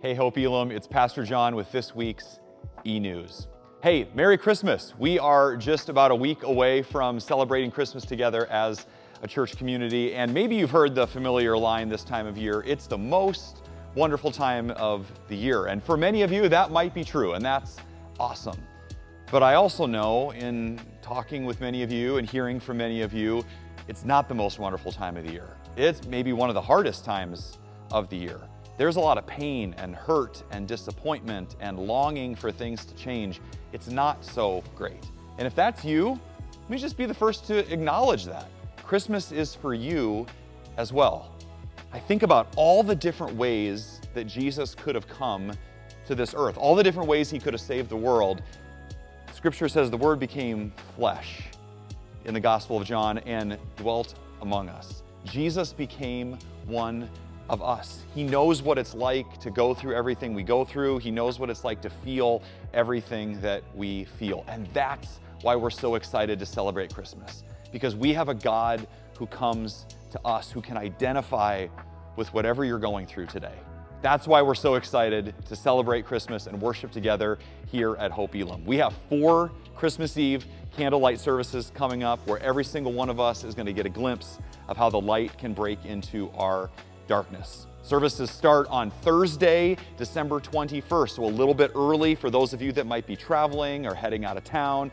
Hey Hope+Elim, it's Pastor John with this week's e-news. Hey, Merry Christmas. We are just about a week away from celebrating Christmas together as a church community, and maybe you've heard the familiar line this time of year, it's the most wonderful time of the year. And for many of you, that might be true, and that's awesome. But I also know, in talking with many of you and hearing from many of you, it's not the most wonderful time of the year. It's maybe one of the hardest times of the year. There's a lot of pain and hurt and disappointment and longing for things to change. It's not so great. And if that's you, let me just be the first to acknowledge that. Christmas is for you as well. I think about all the different ways that Jesus could have come to this earth, all the different ways he could have saved the world. Scripture says the Word became flesh in the Gospel of John and dwelt among us. Jesus became one of us. He knows what it's like to go through everything we go through. He knows what it's like to feel everything that we feel. And that's why we're so excited to celebrate Christmas, because we have a God who comes to us, who can identify with whatever you're going through today. That's why we're so excited to celebrate Christmas and worship together here at Hope+Elim. We have 4 Christmas Eve candlelight services coming up where every single one of us is going to get a glimpse of how the light can break into our darkness. Services start on Thursday, December 21st, so a little bit early for those of you that might be traveling or heading out of town.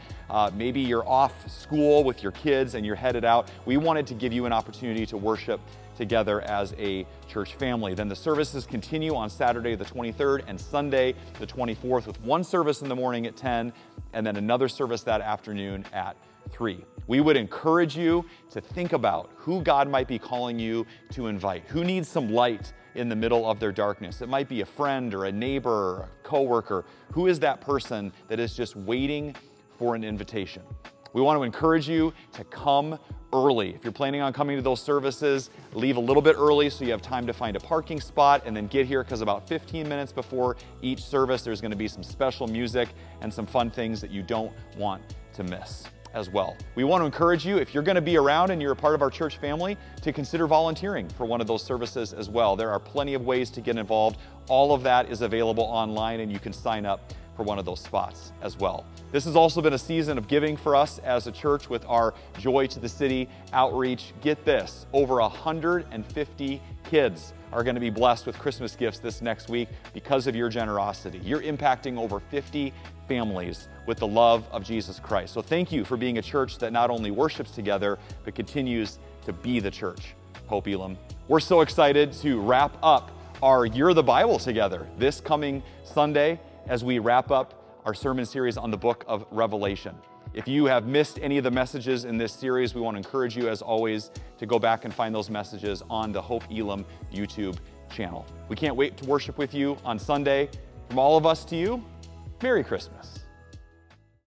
Maybe you're off school with your kids and you're headed out. We wanted to give you an opportunity to worship together as a church family. Then the services continue on Saturday the 23rd and Sunday the 24th with one service in the morning at 10 and then another service that afternoon at 3. We would encourage you to think about who God might be calling you to invite, who needs some light in the middle of their darkness. It might be a friend or a neighbor or a coworker. Who is that person that is just waiting for an invitation? We want to encourage you to come early. If you're planning on coming to those services, leave a little bit early so you have time to find a parking spot and then get here, because about 15 minutes before each service, there's going to be some special music and some fun things that you don't want to miss as well. We want to encourage you, if you're going to be around and you're a part of our church family, to consider volunteering for one of those services as well. There are plenty of ways to get involved. All of that is available online, and you can sign up for one of those spots as well. This has also been a season of giving for us as a church with our Joy to the City outreach. Get this, over 150 kids are going to be blessed with Christmas gifts this next week because of your generosity. You're impacting over 50 families with the love of Jesus Christ. So thank you for being a church that not only worships together, but continues to be the church, Hope+Elim. We're so excited to wrap up our Year of the Bible together this coming Sunday as we wrap up our sermon series on the book of Revelation. If you have missed any of the messages in this series, we want to encourage you, as always, to go back and find those messages on the Hope+Elim YouTube channel. We can't wait to worship with you on Sunday. From all of us to you, Merry Christmas.